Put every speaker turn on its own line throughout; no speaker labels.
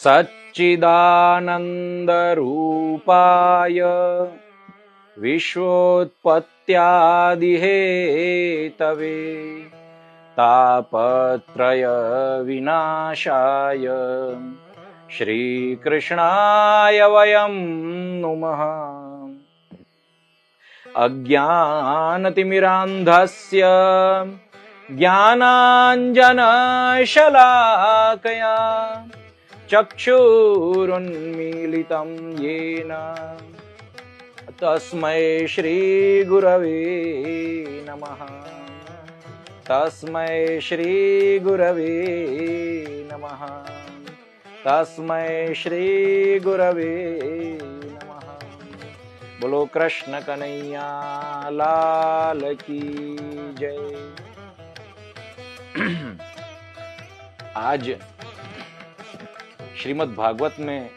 सच्चिदानन्दरूपाय विश्वोत्पत्त्यादिहेतवे तापत्रय विनाशाय श्रीकृष्णाय वयं नुमः। अज्ञानतिमिरान्धस्य ज्ञानाञ्जनशलाकया चक्षुरुन्मीलितं येन तस्मै श्रीगुरवे नमः। तस्मै श्रीगुरवे नमः। तस्मै श्रीगुरवे नमः। बोलो कृष्ण कन्हैया लाल की जय। आज श्रीमद् भागवत में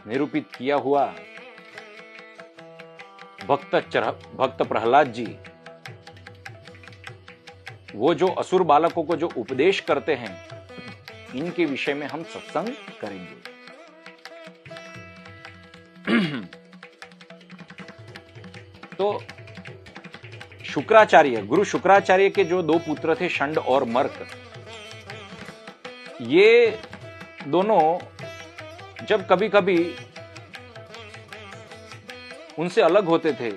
निरूपित किया हुआ भक्त प्रहलाद जी वो जो असुर बालकों को जो उपदेश करते हैं, इनके विषय में हम सत्संग करेंगे। तो शुक्राचार्य, गुरु शुक्राचार्य के जो दो पुत्र थे, षंड और मर्क, ये दोनों जब कभी कभी उनसे अलग होते थे,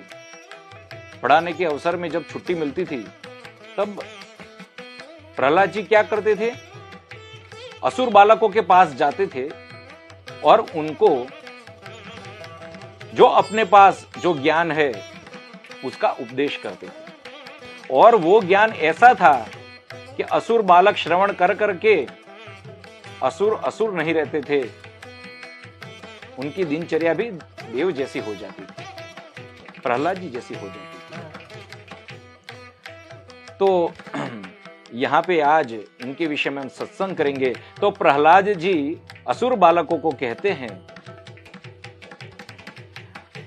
पढ़ाने के अवसर में जब छुट्टी मिलती थी, तब प्रहलाद जी क्या करते थे, असुर बालकों के पास जाते थे और उनको जो अपने पास जो ज्ञान है उसका उपदेश करते थे। और वो ज्ञान ऐसा था कि असुर बालक श्रवण कर करके असुर नहीं रहते थे, उनकी दिनचर्या भी देव जैसी हो जाती थी, प्रहलाद जी जैसी हो जाती थी। तो यहां पे आज इनके विषय में हम सत्संग करेंगे। तो प्रहलाद जी असुर बालकों को कहते हैं,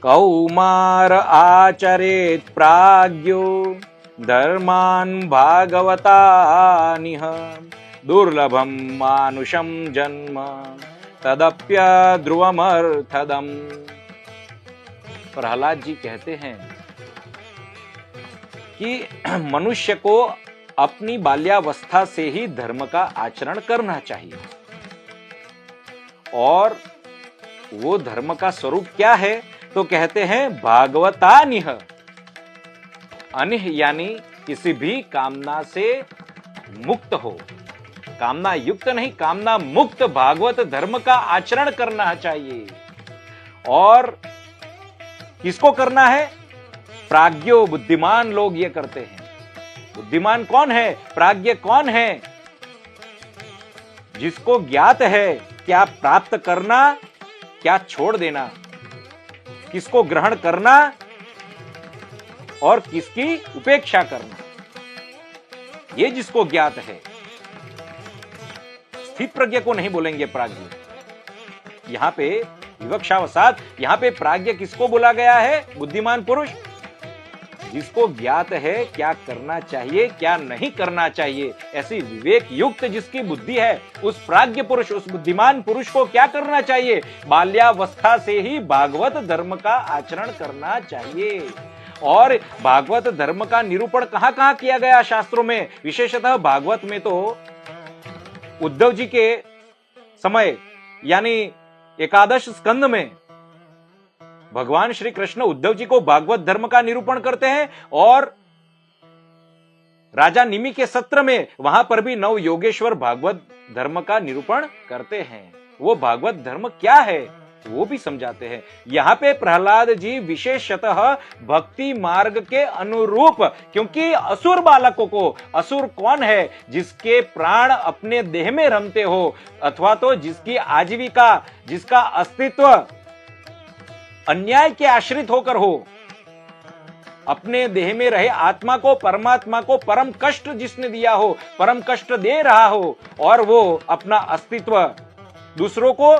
कौमार आचरेत प्राज्ञो धर्मान भागवतानिह दुर्लभम मानुषम जन्म तदप्य ध्रुवमर्थदम। प्रहलाद जी कहते हैं कि मनुष्य को अपनी बाल्यावस्था से ही धर्म का आचरण करना चाहिए। और वो धर्म का स्वरूप क्या है? तो कहते हैं भागवतानिह। अनिह यानी किसी भी कामना से मुक्त हो, कामना युक्त नहीं, कामना मुक्त भागवत धर्म का आचरण करना चाहिए। और किसको करना है? प्राज्ञो, बुद्धिमान लोग ये करते हैं। बुद्धिमान कौन है? प्राज्ञ कौन है? जिसको ज्ञात है क्या प्राप्त करना, क्या छोड़ देना, किसको ग्रहण करना और किसकी उपेक्षा करना, ये जिसको ज्ञात है। स्थित प्रज्ञ को नहीं बोलेंगे प्राज्ञ। यहां पे विवक्षावसात यहां पे प्राज्ञ किसको बोला गया है? बुद्धिमान पुरुष, जिसको ज्ञात है क्या करना चाहिए क्या नहीं करना चाहिए, ऐसी विवेक युक्त जिसकी बुद्धि है, उस प्राज्ञ पुरुष, उस बुद्धिमान पुरुष को क्या करना चाहिए? बाल्यावस्था से ही भागवत धर्म का आचरण करना चाहिए। और भागवत धर्म का निरूपण कहां कहां किया गया शास्त्रों में? विशेषतः भागवत में तो उद्धव जी के समय यानी एकादश स्कंद में भगवान श्री कृष्ण उद्धव जी को भागवत धर्म का निरूपण करते हैं। और राजा निमि के सत्र में वहां पर भी नव योगेश्वर भागवत धर्म का निरूपण करते हैं। वो भागवत धर्म क्या है वो भी समझाते हैं। यहां पे प्रहलाद जी विशेषतः भक्ति मार्ग के अनुरूप, क्योंकि असुर बालकों को, असुर कौन है? जिसके प्राण अपने देह में रमते हो, अथवा तो जिसकी आजीविका, जिसका अस्तित्व अन्याय के आश्रित होकर हो, अपने देह में रहे आत्मा को, परमात्मा को परम कष्ट जिसने दिया हो, परम कष्ट दे रहा हो, और वो अपना अस्तित्व दूसरों को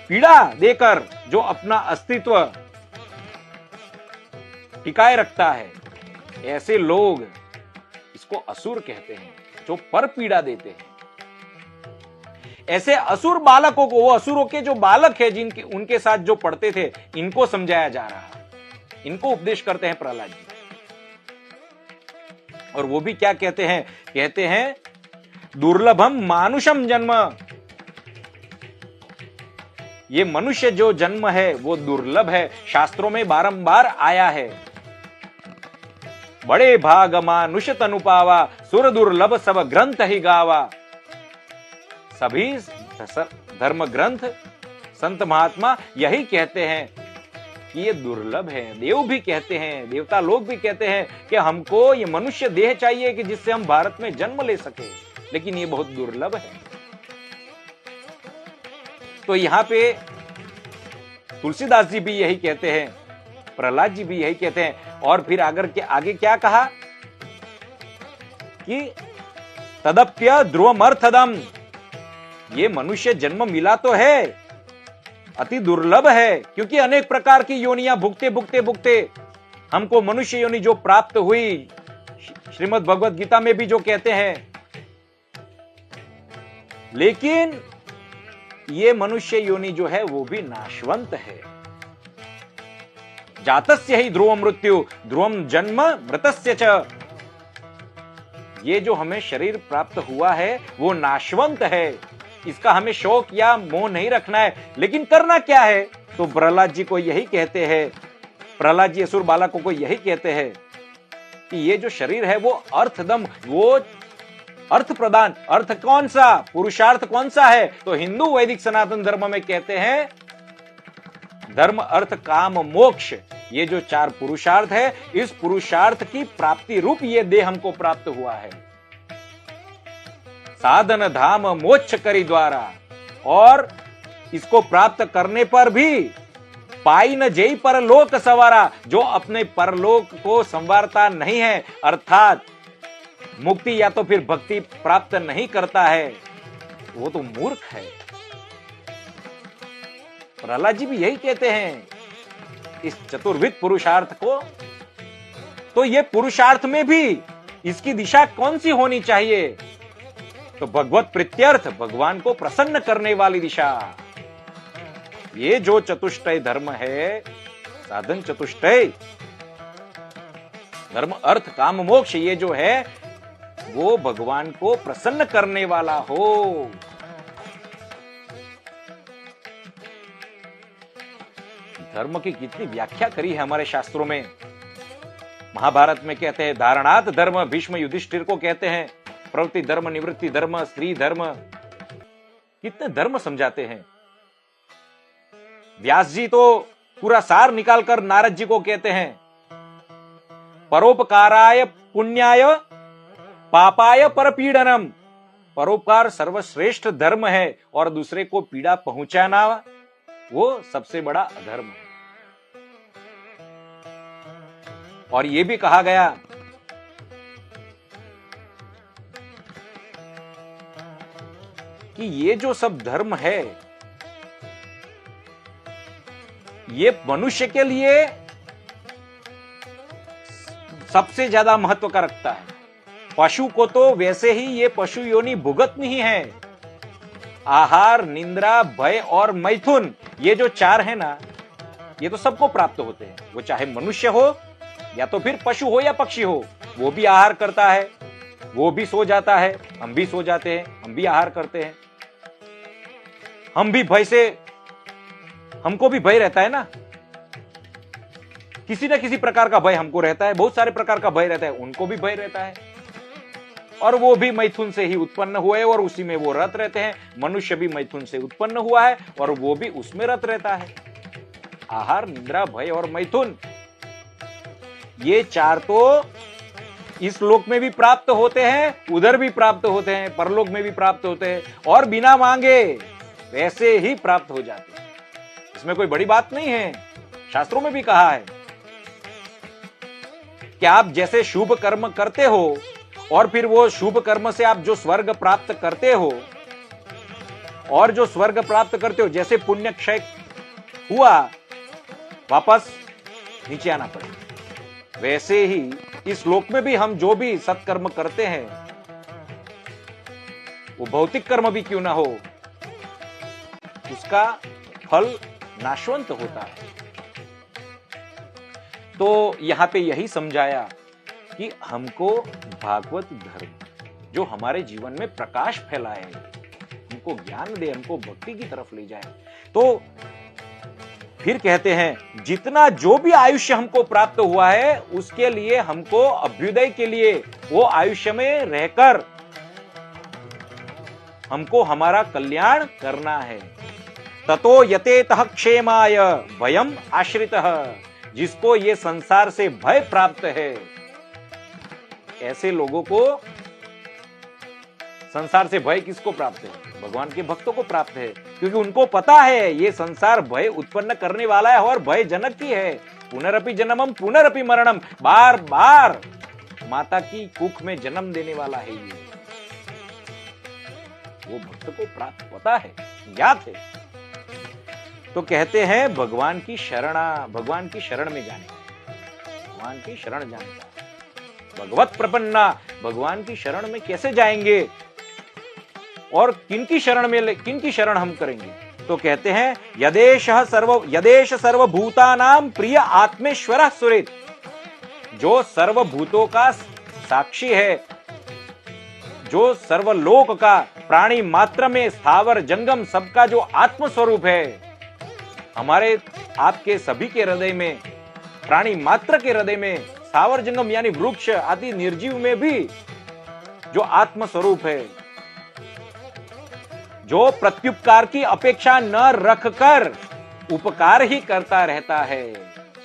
पीड़ा देकर जो अपना अस्तित्व टिकाए रखता है, ऐसे लोग इसको असुर कहते हैं, जो पर पीड़ा देते हैं। ऐसे असुर बालकों को, वो असुरों के जो बालक है जिनके उनके साथ जो पढ़ते थे, इनको समझाया जा रहा है, इनको उपदेश करते हैं प्रहलाद जी। और वो भी क्या कहते हैं? कहते हैं दुर्लभम मानुषम जन्म, ये मनुष्य जो जन्म है वो दुर्लभ है, शास्त्रों में बारंबार आया है। बड़े भाग मानुष तनु पावा, सुर दुर्लभ सब ग्रंथ ही गावा। सभी धर्म ग्रंथ, संत महात्मा यही कहते हैं कि ये दुर्लभ है। देव भी कहते हैं, देवता लोग भी कहते हैं कि हमको ये मनुष्य देह चाहिए कि जिससे हम भारत में जन्म ले सके, लेकिन ये बहुत दुर्लभ है। तो यहां पे तुलसीदास जी भी यही कहते हैं, प्रहलाद जी भी यही कहते हैं। और फिर आगे क्या कहा कि तदप्य ध्रुवमर्थदम, ये मनुष्य जन्म मिला तो है, अति दुर्लभ है, क्योंकि अनेक प्रकार की योनियां भुगते भुगते भुगते हमको मनुष्य योनि जो प्राप्त हुई, श्रीमद् भगवत गीता में भी जो कहते हैं। लेकिन ये मनुष्य योनि जो है वो भी नाशवंत है। जातस्य ही ध्रुवम मृत्यु, ध्रुवम जन्म मृतस्य च, ये जो हमें शरीर प्राप्त हुआ है वो नाशवंत है, इसका हमें शौक या मोह नहीं रखना है। लेकिन करना क्या है? तो प्रहलाद जी को यही कहते हैं, प्रहलाद जी असुर बालकों को यही कहते हैं कि ये जो शरीर है वो अर्थदम, वो अर्थ प्रदान, अर्थ कौन सा, पुरुषार्थ कौन सा है? तो हिंदू वैदिक सनातन धर्म में कहते हैं धर्म अर्थ काम मोक्ष, ये जो 4 पुरुषार्थ है, इस पुरुषार्थ की प्राप्ति रूप ये देह हमको प्राप्त हुआ है। साधन धाम मोक्ष करी द्वारा, और इसको प्राप्त करने पर भी पाई न जेई परलोक सवारा, जो अपने परलोक को संवारता नहीं है, अर्थात मुक्ति या तो फिर भक्ति प्राप्त नहीं करता है, वो तो मूर्ख है। प्रहलाद जी भी यही कहते हैं इस चतुर्विध पुरुषार्थ को। तो ये पुरुषार्थ में भी इसकी दिशा कौन सी होनी चाहिए? तो भगवत प्रीत्यर्थ, भगवान को प्रसन्न करने वाली दिशा। ये जो चतुष्टय धर्म है, साधन चतुष्टय, धर्म अर्थ काम मोक्ष, ये जो है वो भगवान को प्रसन्न करने वाला हो। धर्म की कितनी व्याख्या करी है हमारे शास्त्रों में। महाभारत में कहते हैं धारणात धर्म, भीष्म युधिष्ठिर को कहते हैं प्रवृत्ति धर्म, निवृत्ति धर्म, स्त्री धर्म, कितने धर्म समझाते हैं। व्यास जी तो पूरा सार निकालकर नारद जी को कहते हैं परोपकाराय पुण्याय पापाय परपीड़नम, परोपकार सर्वश्रेष्ठ धर्म है और दूसरे को पीड़ा पहुंचाना वो सबसे बड़ा अधर्म है। और यह भी कहा गया कि ये जो सब धर्म है ये मनुष्य के लिए सबसे ज्यादा महत्व का रखता है। पशु को तो वैसे ही ये पशु योनि भुगतनी ही है। आहार, निंद्रा, भय और मैथुन, ये जो 4 है ना, ये तो सबको प्राप्त होते हैं। वो चाहे मनुष्य हो या तो फिर पशु हो या पक्षी हो, वो भी आहार करता है, वो भी सो जाता है, हम भी सो जाते हैं, हम भी आहार करते हैं। हम भी भय से, हमको भी भय रहता है ना, किसी न किसी प्रकार का भय हमको रहता है, बहुत सारे प्रकार का भय रहता है, उनको भी भय रहता है। और वो भी मैथुन से ही उत्पन्न हुए और उसी में वो रत रहते हैं। मनुष्य भी मैथुन से उत्पन्न हुआ है और वो भी उसमें रत रहता है। आहार, निद्रा, भय और मैथुन, ये 4 तो इस लोक में भी प्राप्त होते हैं, उधर भी प्राप्त होते हैं, परलोक में भी प्राप्त होते हैं, और बिना मांगे वैसे ही प्राप्त हो जाते हैं। इसमें कोई बड़ी बात नहीं है। शास्त्रों में भी कहा है कि आप जैसे शुभ कर्म करते हो और फिर वो शुभ कर्म से आप जो स्वर्ग प्राप्त करते हो, और जो स्वर्ग प्राप्त करते हो, जैसे पुण्य क्षय हुआ वापस नीचे आना पड़े, वैसे ही इस लोक में भी हम जो भी सत्कर्म करते हैं, वो भौतिक कर्म भी क्यों ना हो, उसका फल नाशवंत होता है। तो यहां पे यही समझाया कि हमको भागवत धर्म जो हमारे जीवन में प्रकाश फैलाए, हमको ज्ञान दे, हमको भक्ति की तरफ ले जाए। तो फिर कहते हैं जितना जो भी आयुष्य हमको प्राप्त हुआ है उसके लिए हमको अभ्युदय के लिए वो आयुष्य में रहकर हमको हमारा कल्याण करना है। ततो यतेतः क्षेमाय भयम आश्रितः, जिसको ये संसार से भय प्राप्त है, ऐसे लोगों को संसार से भय किसको प्राप्त है? भगवान के भक्तों को प्राप्त है, क्योंकि उनको पता है ये संसार भय उत्पन्न करने वाला है और भय जनक ही है। पुनरपि जन्मम पुनरपि मरणम, बार बार माता की कुख में जन्म देने वाला है ये। वो भक्त को प्राप्त पता है, ज्ञात है। तो कहते हैं भगवान की शरण में जाने, भगवान की शरण जाने का। भगवत प्रपन्ना, भगवान की शरण में कैसे जाएंगे और किनकी शरण हम करेंगे? तो कहते हैं यदेश सर्वभूतानां प्रिय आत्मेश्वरः सुरेत, जो सर्वभूतों का साक्षी है, जो सर्वलोक का प्राणी मात्र में स्थावर जंगम सबका जो आत्म स्वरूप है, हमारे आपके सभी के हृदय में, प्राणी मात्र के हृदय में, स्थावर जंगम यानी वृक्ष आदि निर्जीव में भी जो आत्म स्वरूप है, जो प्रत्युपकार की अपेक्षा न रखकर उपकार ही करता रहता है।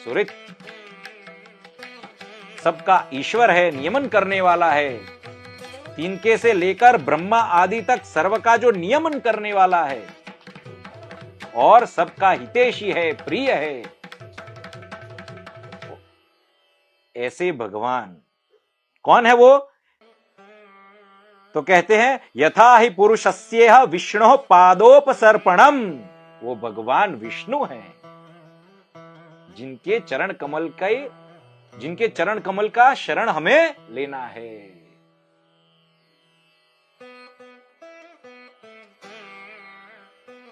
सुरित सबका ईश्वर है, नियमन करने वाला है, तिनके से लेकर ब्रह्मा आदि तक सर्व का जो नियमन करने वाला है और सबका हितैषी है, प्रिय है। ऐसे भगवान कौन है वो? तो कहते हैं यथा ही पुरुषस्येह विष्णु पादोपसर्पणम, वो भगवान विष्णु हैं जिनके चरण कमल का शरण हमें लेना है।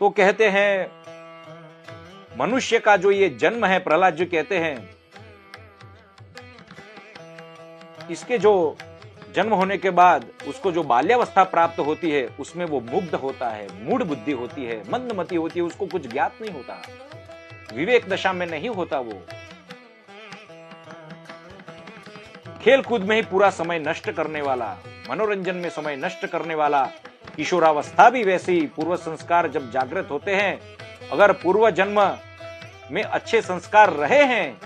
तो कहते हैं मनुष्य का जो ये जन्म है, प्रहलाद जी कहते हैं इसके जो जन्म होने के बाद उसको जो बाल्यावस्था प्राप्त होती है उसमें वो मुग्ध होता है, मूढ़ बुद्धि होती है, मंदमती होती है, उसको कुछ ज्ञात नहीं होता, विवेक दशा में नहीं होता। वो खेल कूद में ही पूरा समय नष्ट करने वाला, मनोरंजन में समय नष्ट करने वाला। किशोरावस्था भी वैसी, पूर्व संस्कार जब जागृत होते हैं, अगर पूर्व जन्म में अच्छे संस्कार रहे हैं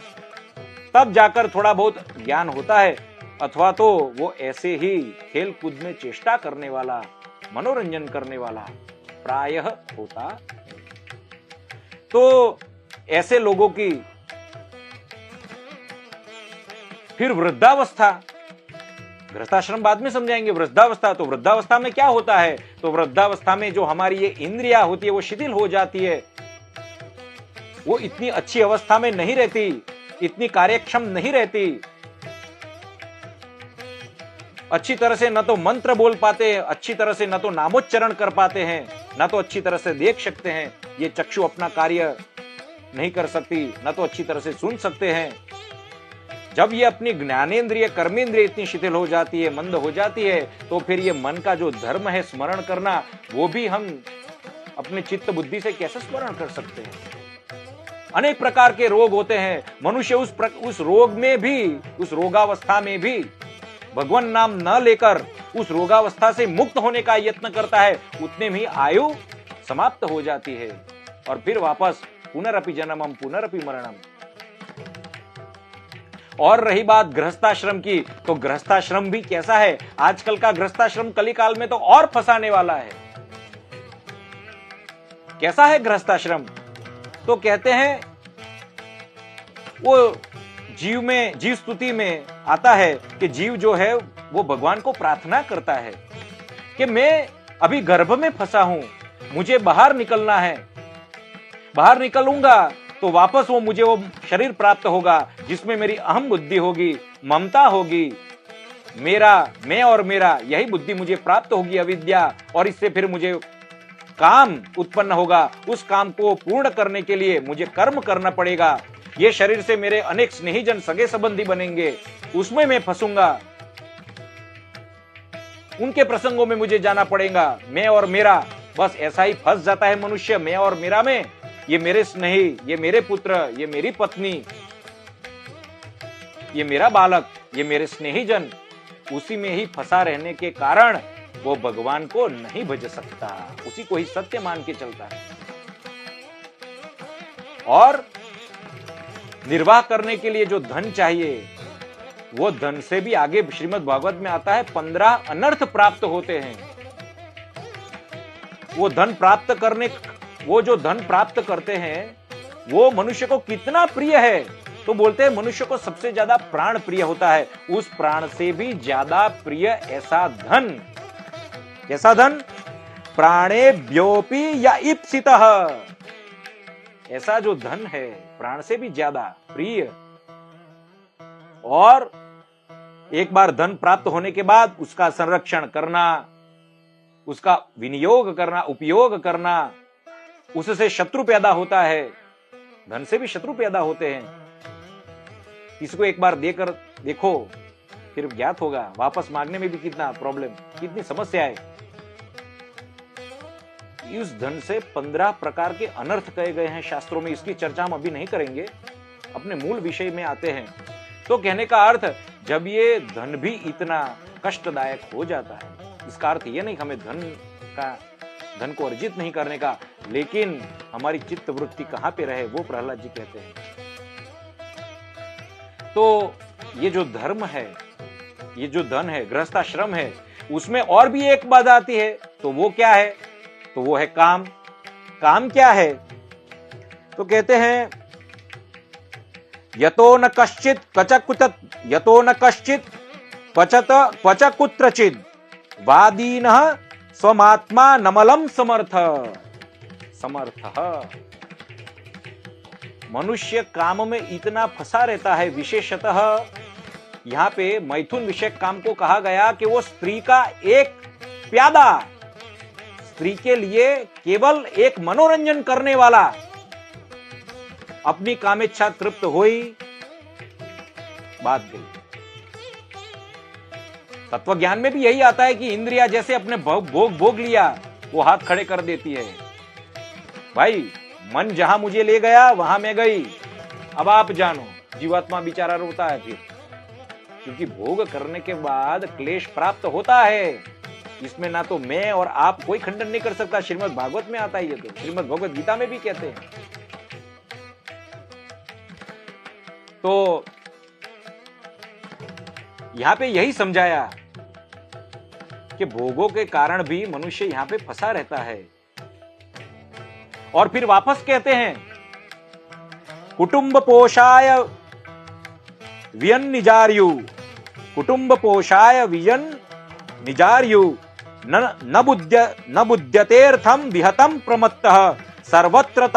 तब जाकर थोड़ा बहुत ज्ञान होता है, अथवा तो वो ऐसे ही खेल कूद में चेष्टा करने वाला, मनोरंजन करने वाला प्रायः होता। तो ऐसे लोगों की फिर वृद्धावस्था, गृहस्थाश्रम बाद में समझाएंगे। वृद्धावस्था, तो वृद्धावस्था में क्या होता है? तो वृद्धावस्था में जो हमारी ये इंद्रियां होती है वो शिथिल हो जाती है, वो इतनी अच्छी अवस्था में नहीं रहती, इतनी कार्यक्षम नहीं रहती, अच्छी तरह से न तो मंत्र बोल पाते हैं, अच्छी तरह से न तो नामोच्चारण कर पाते हैं, न तो अच्छी तरह से देख सकते हैं, ये चक्षु अपना कार्य नहीं कर सकती, न तो अच्छी तरह से सुन सकते हैं। जब ये अपनी ज्ञानेंद्रिय कर्मेंद्रिय इतनी शिथिल हो जाती है, मंद हो जाती है, तो फिर ये मन का जो धर्म है स्मरण करना, वो भी हम अपने चित्त बुद्धि से कैसे स्मरण कर सकते हैं? अनेक प्रकार के रोग होते हैं। मनुष्य उस रोग में भी, उस रोगावस्था में भी भगवान नाम न लेकर उस रोगावस्था से मुक्त होने का यत्न करता है, उतने में ही आयु समाप्त हो जाती है और फिर वापस पुनरपि जन्मम पुनरपि मरणम। और रही बात गृहस्थाश्रम की, तो गृहस्थाश्रम भी कैसा है? आजकल का गृहस्थाश्रम कलिकाल में तो और फंसाने वाला है। कैसा है गृहस्थाश्रम? तो कहते हैं वो जीव स्तुति में आता है कि जीव जो है वो भगवान को प्रार्थना करता है कि मैं अभी गर्भ में फंसा हूं, मुझे बाहर निकलना है, बाहर निकलूंगा तो वापस मुझे वो शरीर प्राप्त होगा जिसमें मेरी अहम बुद्धि होगी, ममता होगी, मैं और मेरा यही बुद्धि मुझे प्राप्त होगी, अविद्या, और इससे फिर मुझे काम उत्पन्न होगा, उस काम को पूर्ण करने के लिए मुझे कर्म करना पड़ेगा। ये शरीर से मेरे अनेक स्नेहीजन सगे संबंधी बनेंगे, उसमें मैं फंसूंगा, उनके प्रसंगों में मुझे जाना पड़ेगा। मैं और मेरा, बस ऐसा ही फंस जाता है मनुष्य, मैं और मेरा में। ये मेरे स्नेही, ये मेरे पुत्र, ये मेरी पत्नी, ये मेरा बालक, ये मेरे स्नेहीजन, उसी में ही फंसा रहने के कारण वो भगवान को नहीं भज सकता, उसी को ही सत्य मान के चलता है। और निर्वाह करने के लिए जो धन चाहिए, वो धन से भी आगे श्रीमद् भागवत में आता है 15 अनर्थ प्राप्त होते हैं। वो जो धन प्राप्त करते हैं वो मनुष्य को कितना प्रिय है, तो बोलते हैं मनुष्य को सबसे ज्यादा प्राण प्रिय होता है। उस प्राण से भी ज्यादा प्रिय ऐसा धन, कैसा धन? प्राणेभ्योऽपि या ईप्सितः, ऐसा जो धन है प्राण से भी ज्यादा प्रिय। और एक बार धन प्राप्त होने के बाद उसका संरक्षण करना, उसका विनियोग करना, उपयोग करना, उससे शत्रु पैदा होता है। धन से भी शत्रु पैदा होते हैं। इसको एक बार देकर देखो, फिर ज्ञात होगा वापस मांगने में भी कितना प्रॉब्लम, कितनी समस्या है। इस धन से 15 प्रकार के अनर्थ कहे गए हैं शास्त्रों में। इसकी चर्चा हम अभी नहीं करेंगे, अपने मूल विषय में आते हैं। तो कहने का अर्थ, जब ये धन भी इतना कष्टदायक हो जाता है, इसका अर्थ ये नहीं हमें धन को अर्जित नहीं करने का, लेकिन हमारी चित्त वृत्ति कहां पे रहे, वो प्रहलाद जी कहते हैं। तो ये जो धर्म है, ये जो धन है, गृहस्थाश्रम है, उसमें और भी एक बाधा आती है। तो वो क्या है? तो वो है काम। काम क्या है? तो कहते हैं यतो न कश्चित क्वच कुत्रचित् वादीनः स्वमात्मा नमलम समर्थः। मनुष्य काम में इतना फंसा रहता है। विशेषतः यहां पे मैथुन विषयक काम को कहा गया कि वो स्त्री का एक प्यादा, स्त्री के लिए केवल एक मनोरंजन करने वाला। अपनी कामेच्छा तृप्त हुई, बात गई। तत्व ज्ञान में भी यही आता है कि इंद्रिया जैसे अपने भोग लिया, वो हाथ खड़े कर देती है। भाई मन जहां मुझे ले गया वहां मैं गई, अब आप जानो। जीवात्मा बेचारा रोता है फिर, क्योंकि भोग करने के बाद क्लेश प्राप्त होता है। इसमें ना तो मैं और आप कोई खंडन नहीं कर सकता। श्रीमद् भागवत में आता है ये, तो श्रीमद् भगवत गीता में भी कहते हैं। तो यहां पे यही समझाया कि भोगों के कारण भी मनुष्य यहां पे फंसा रहता है। और फिर वापस कहते हैं कुटुंब पोषाय वियन निजार्यु, कुटुंब पोषाय वियन निजार्यु न बुध्यतेर्थम विहतम प्रमत्तः सर्वत्र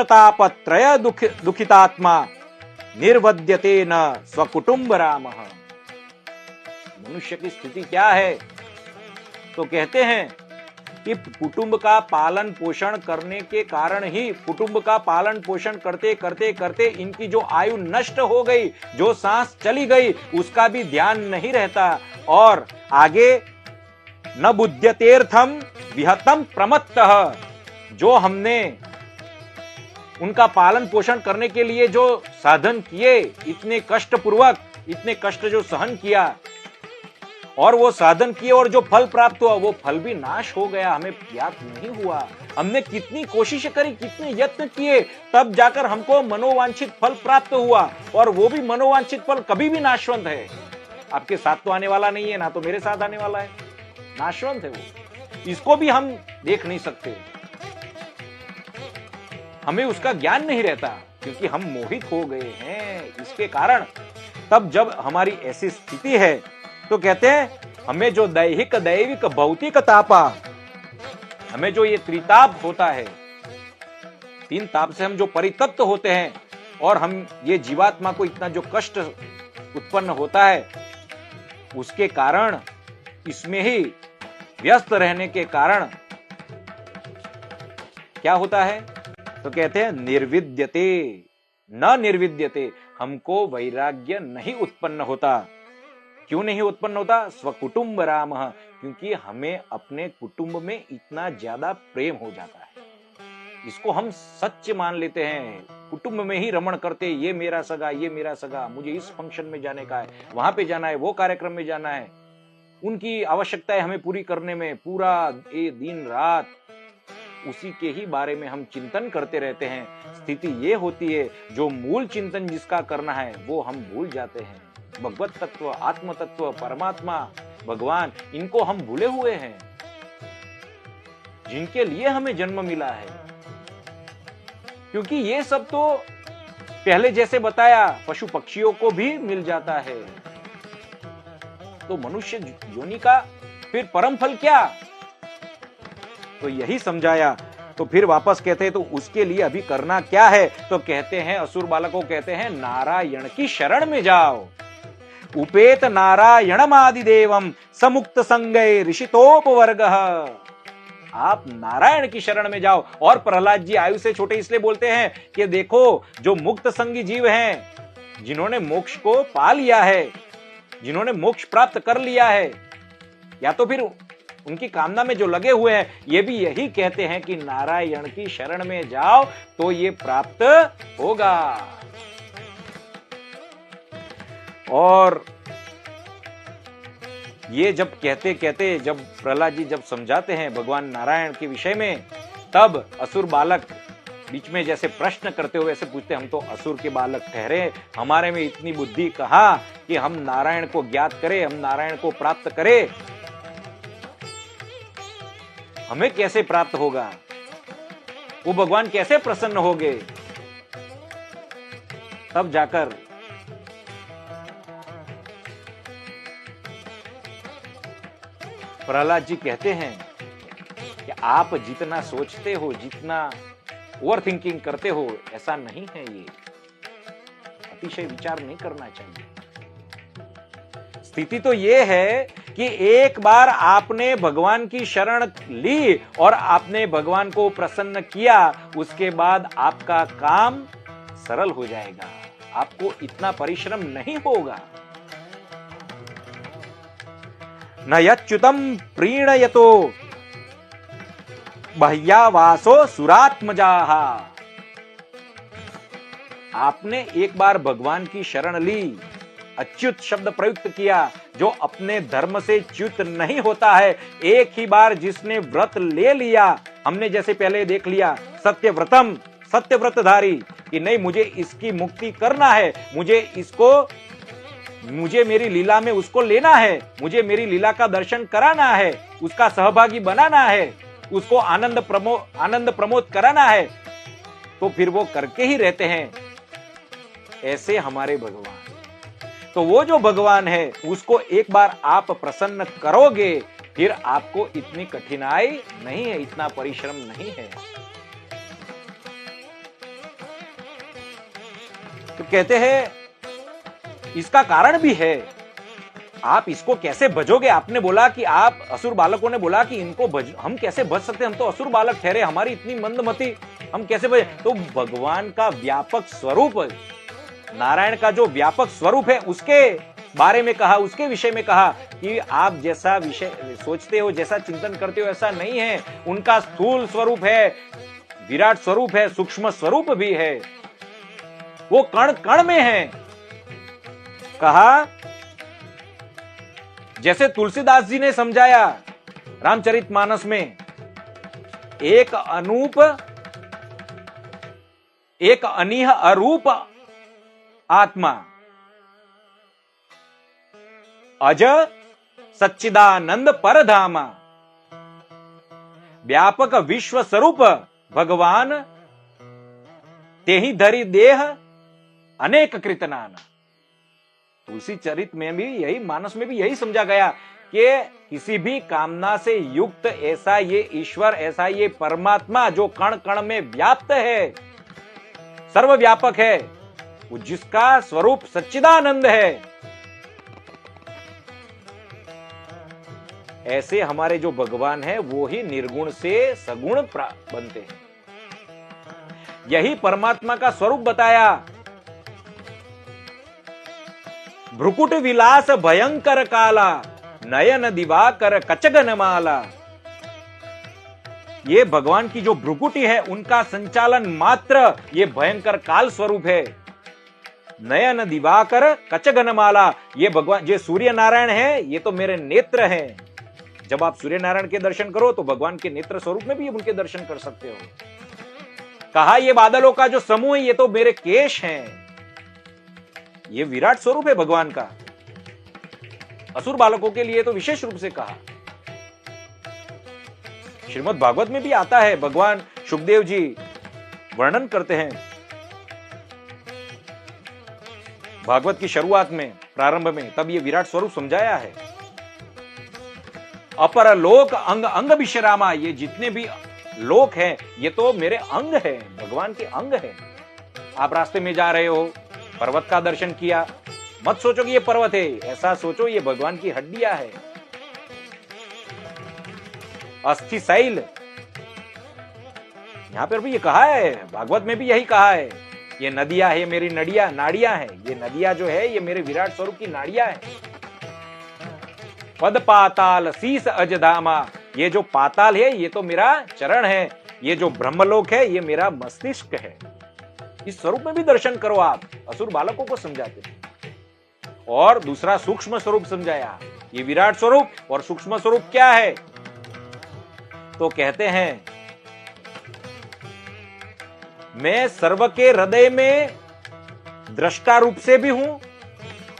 तापत्रय दुखितात्मा निर्वद्यते न स्वकुटुंब रामः। मनुष्य की स्थिति क्या है? तो कहते हैं कि कुटुंब का पालन पोषण करने के कारण ही, कुटुंब का पालन पोषण करते करते करते इनकी जो आयु नष्ट हो गई, जो सांस चली गई, उसका भी ध्यान नहीं रहता। और आगे न बुध्यतेर्थम विहतम प्रमत्तः, जो हमने उनका पालन पोषण करने के लिए जो साधन किए, इतने कष्ट पूर्वक, इतने कष्ट जो सहन किया, और वो साधन किए और जो फल प्राप्त हुआ, वो फल भी नाश हो गया, हमें ज्ञात नहीं हुआ। हमने कितनी कोशिश करी, कितने यत्न किए, तब जाकर हमको मनोवांछित फल प्राप्त हुआ। और वो भी मनोवांछित फल कभी भी नाशवंत है। आपके साथ तो आने वाला नहीं है, ना तो मेरे साथ आने वाला है, नाशवंत है वो। इसको भी हम देख नहीं सकते, हमें उसका ज्ञान नहीं रहता, क्योंकि हम मोहित हो गए हैं इसके कारण। तब जब हमारी ऐसी स्थिति है, तो कहते हैं हमें जो दैहिक दैविक भौतिक तापा, हमें जो ये त्रिताप होता है, 3 ताप से हम जो परितप्त होते हैं, और हम ये जीवात्मा को इतना जो कष्ट उत्पन्न होता है, उसके कारण इसमें ही व्यस्त रहने के कारण क्या होता है? तो कहते हैं निर्विद्यते, न निर्विद्यते, हमको वैराग्य नहीं उत्पन्न होता। क्यों नहीं उत्पन्न होता? स्वकुटुंब राम, क्योंकि हमें अपने कुटुंब में इतना ज्यादा प्रेम हो जाता है। इसको हम सच मान लेते हैं, कुटुंब में ही रमण करते, ये मेरा सगा, ये मेरा सगा, मुझे इस फंक्शन में जाने का है, वहां पे जाना है, वो कार्यक्रम में जाना है, उनकी आवश्यकताएं हमें पूरी करने में पूरा दिन रात उसी के ही बारे में हम चिंतन करते रहते हैं। स्थिति ये होती है, जो मूल चिंतन जिसका करना है वो हम भूल जाते हैं। भगवत तत्व, आत्म तत्व, परमात्मा, भगवान, इनको हम भूले हुए हैं, जिनके लिए हमें जन्म मिला है। क्योंकि ये सब तो पहले जैसे बताया पशु पक्षियों को भी मिल जाता है, तो मनुष्य योनि का फिर परम फल क्या? तो यही समझाया। तो फिर वापस कहते हैं तो उसके लिए अभी करना क्या है? तो कहते हैं, असुर बालकों कहते हैं, नारायण की शरण में जाओ। उपेत नारायणम आदिदेवम समुक्त संगय ऋषितोपवर्ग। आप नारायण की शरण में जाओ। और प्रहलाद जी आयु से छोटे इसलिए बोलते हैं कि देखो, जो मुक्त संगी जीव हैं, जिन्होंने मोक्ष को पा लिया है, जिन्होंने मोक्ष प्राप्त कर लिया है, या तो फिर उनकी कामना में जो लगे हुए हैं, ये भी यही कहते हैं कि नारायण की शरण में जाओ तो ये प्राप्त होगा। और ये जब कहते कहते जब प्रहलाद जी जब समझाते हैं भगवान नारायण के विषय में, तब असुर बालक बीच में जैसे प्रश्न करते हुए ऐसे पूछते, हम तो असुर के बालक ठहरे, हमारे में इतनी बुद्धि कहां कि हम नारायण को ज्ञात करें, हम नारायण को प्राप्त करें? हमें कैसे प्राप्त होगा? वो भगवान कैसे प्रसन्न होंगे? तब जाकर प्रहलाद जी कहते हैं कि आप जितना सोचते हो, जितना ओवर थिंकिंग करते हो, ऐसा नहीं है। ये अतिशय विचार नहीं करना चाहिए। स्थिति तो ये है कि एक बार आपने भगवान की शरण ली और आपने भगवान को प्रसन्न किया, उसके बाद आपका काम सरल हो जाएगा, आपको इतना परिश्रम नहीं होगा। न यच्युतम प्रीणयतो बह्यावासो सुरात्मजाहा। आपने एक बार भगवान की शरण ली, अच्युत शब्द प्रयुक्त किया, जो अपने धर्म से च्युत नहीं होता है। एक ही बार जिसने व्रत ले लिया, हमने जैसे पहले देख लिया, सत्यव्रतम, सत्यव्रतधारी, कि नहीं मुझे इसकी मुक्ति करना है, मुझे मेरी लीला में उसको लेना है, मुझे मेरी लीला का दर्शन कराना है, उसका सहभागी बनाना है, उसको आनंद प्रमोद कराना है, तो फिर वो करके ही रहते हैं। ऐसे हमारे भगवान, तो वो जो भगवान है उसको एक बार आप प्रसन्न करोगे, फिर आपको इतनी कठिनाई नहीं है, इतना परिश्रम नहीं है। तो कहते हैं इसका कारण भी है। आप इसको कैसे भजोगे? आपने बोला कि आप असुर बालकों ने बोला कि इनको हम कैसे भज सकते, हम तो असुर बालक ठहरे, हमारी इतनी मंदमति, हम कैसे भजे? तो भगवान का व्यापक स्वरूप, नारायण का जो व्यापक स्वरूप है, उसके बारे में कहा, उसके विषय में कहा कि आप जैसा विषय सोचते हो, जैसा चिंतन करते हो, ऐसा नहीं है। उनका स्थूल स्वरूप है, विराट स्वरूप है, सूक्ष्म स्वरूप भी है, वो कण कण में है। कहा जैसे तुलसीदास जी ने समझाया रामचरितमानस में, एक अनूप, एक अनिह अरूप आत्मा, अज सच्चिदानंद परधामा, व्यापक विश्व स्वरूप भगवान, तेहि धरि देह अनेक कृतनान। तुलसी चरित में भी यही, मानस में भी यही समझा गया कि किसी भी कामना से युक्त ऐसा ये ईश्वर, ऐसा ये परमात्मा जो कण कण में व्याप्त है, सर्वव्यापक है, वो जिसका स्वरूप सच्चिदानंद है, ऐसे हमारे जो भगवान है वो ही निर्गुण से सगुण बनते हैं। यही परमात्मा का स्वरूप बताया। भ्रुकुट विलास भयंकर काला, नयन दिवाकर कचगन माला। ये भगवान की जो भ्रुकुटी है उनका संचालन मात्र ये भयंकर काल स्वरूप है। नयन दिवाकर कचगनमाला, ये भगवान ये सूर्य नारायण है, ये तो मेरे नेत्र हैं। जब आप सूर्य नारायण के दर्शन करो तो भगवान के नेत्र स्वरूप में भी उनके दर्शन कर सकते हो। कहा ये बादलों का जो समूह है ये तो मेरे केश हैं। ये विराट स्वरूप है भगवान का। असुर बालकों के लिए तो विशेष रूप से कहा। श्रीमद् भागवत में भी आता है, भगवान सुखदेव जी वर्णन करते हैं भागवत की शुरुआत में, प्रारंभ में, तब ये विराट स्वरूप समझाया है। अपर लोक अंग अंग विश्रामा, ये जितने भी लोक हैं ये तो मेरे अंग हैं, भगवान के अंग हैं। आप रास्ते में जा रहे हो, पर्वत का दर्शन किया, मत सोचो कि ये पर्वत है, ऐसा सोचो ये भगवान की हड्डियां है। अस्थि शैल, यहां पर भी ये कहा है, भागवत में भी यही कहा है, ये नदियां है, ये मेरी नाड़ियां हैं। ये नदियां जो है ये मेरे विराट स्वरूप की नाड़ियां हैं। पद पाताल शीस अजधामा, ये जो पाताल है ये तो मेरा चरण है। ये जो ब्रह्मलोक है ये मेरा मस्तिष्क है। इस स्वरूप में भी दर्शन करो आप। असुर बालकों को समझाते हैं। और दूसरा सूक्ष्म स्वरूप समझाया, ये विराट स्वरूप और सूक्ष्म स्वरूप क्या है, तो कहते हैं मैं सर्व के हृदय में दृष्टा रूप से भी हूं,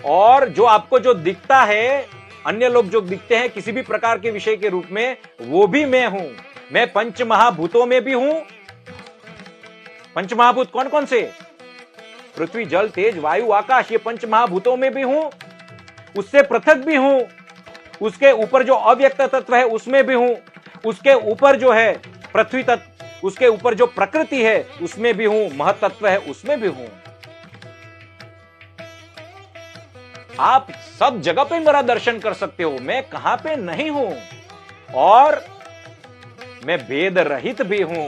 और जो आपको जो दिखता है, अन्य लोग जो दिखते हैं किसी भी प्रकार के विषय के रूप में, वो भी मैं हूं। मैं पंच महाभूतों में भी हूं। पंच महाभूत कौन कौन से? पृथ्वी, जल, तेज, वायु, आकाश, ये पंच महाभूतों में भी हूं। उससे पृथक भी हूं। उसके ऊपर जो अव्यक्त तत्व है उसमें भी हूं। उसके ऊपर जो है पृथ्वी तत्व, उसके ऊपर जो प्रकृति है उसमें भी हूं। महतत्व है उसमें भी हूं। आप सब जगह पे मेरा दर्शन कर सकते हो, मैं कहां पे नहीं हूं। और मैं भेद रहित भी हूं।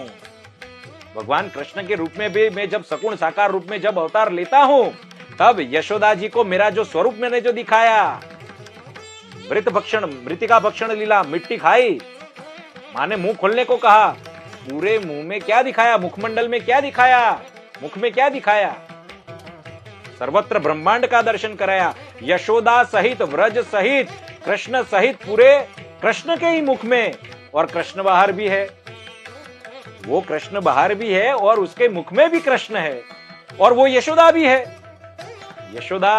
भगवान कृष्ण के रूप में भी मैं जब सगुण साकार रूप में जब अवतार लेता हूं, तब यशोदा जी को मेरा जो स्वरूप मैंने जो दिखाया, मृतिका भक्षण लीला, मिट्टी खाई, मां ने मुंह खोलने को कहा, पूरे मुंह में क्या दिखाया, मुखमंडल में क्या दिखाया, मुख में क्या दिखाया, सर्वत्र ब्रह्मांड का दर्शन कराया। यशोदा सहित, व्रज सहित, कृष्ण सहित, पूरे कृष्ण के ही मुख में, और कृष्ण बाहर भी है, वो कृष्ण बाहर भी है और उसके मुख में भी कृष्ण है, और वो यशोदा भी है। यशोदा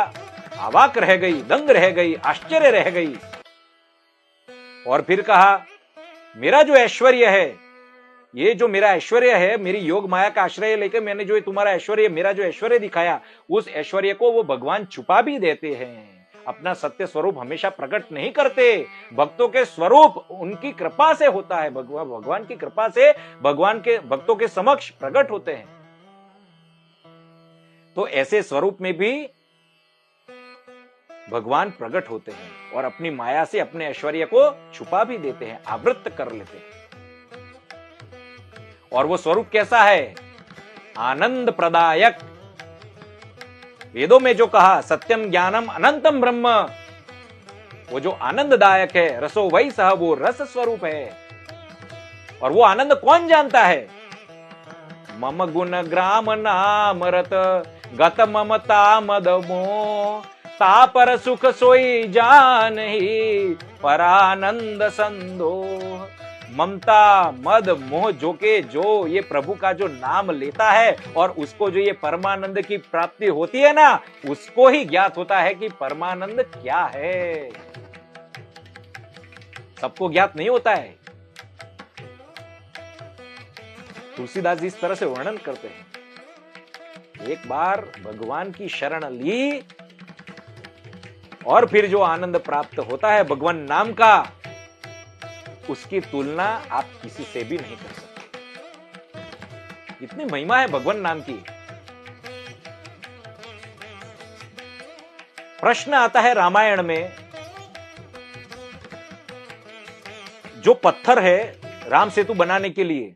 अवाक रह गई, दंग रह गई, आश्चर्य रह गई। और फिर कहा मेरा जो ऐश्वर्य है, ये जो मेरा ऐश्वर्य है, मेरी योग माया का आश्रय लेकर मैंने जो तुम्हारा ऐश्वर्य, मेरा जो ऐश्वर्य दिखाया, उस ऐश्वर्य को वो भगवान छुपा भी देते हैं। अपना सत्य स्वरूप हमेशा प्रकट नहीं करते। भक्तों के स्वरूप उनकी कृपा से होता है, भगवान की कृपा से भगवान के भक्तों के समक्ष प्रकट होते हैं। तो ऐसे स्वरूप में भी भगवान प्रकट होते हैं और अपनी माया से अपने ऐश्वर्य को छुपा भी देते हैं, आवृत्त कर लेते हैं। और वो स्वरूप कैसा है? आनंद प्रदायक। वेदों में जो कहा सत्यम ज्ञानम अनंतम ब्रह्म, वो जो आनंददायक है, रसो वही सह, वो रस स्वरूप है। और वो आनंद कौन जानता है? मम गुण ग्राम नाम रत गत ममता मद मोह, तापर सुख सोई जान ही परानंद संदोह। ममता मद मोह जो ये प्रभु का जो नाम लेता है और उसको जो ये परमानंद की प्राप्ति होती है ना, उसको ही ज्ञात होता है कि परमानंद क्या है। सबको ज्ञात नहीं होता है। तुलसीदास जी इस तरह से वर्णन करते हैं, एक बार भगवान की शरण ली और फिर जो आनंद प्राप्त होता है भगवान नाम का, उसकी तुलना आप किसी से भी नहीं कर सकते। इतनी महिमा है भगवान नाम की। प्रश्न आता है रामायण में, जो पत्थर है राम सेतु बनाने के लिए,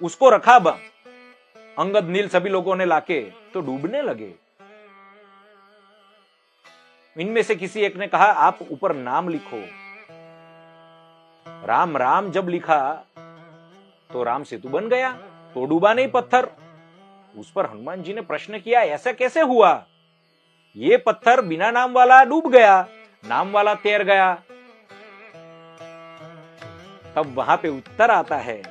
उसको रखा अंगद, नील सभी लोगों ने लाके, तो डूबने लगे। इनमें से किसी एक ने कहा आप ऊपर नाम लिखो। राम राम जब लिखा तो राम सेतु बन गया, तो डूबा नहीं पत्थर। उस पर हनुमान जी ने प्रश्न किया ऐसा कैसे हुआ? ये पत्थर बिना नाम वाला डूब गया, नाम वाला तैर गया। तब वहां पे उत्तर आता है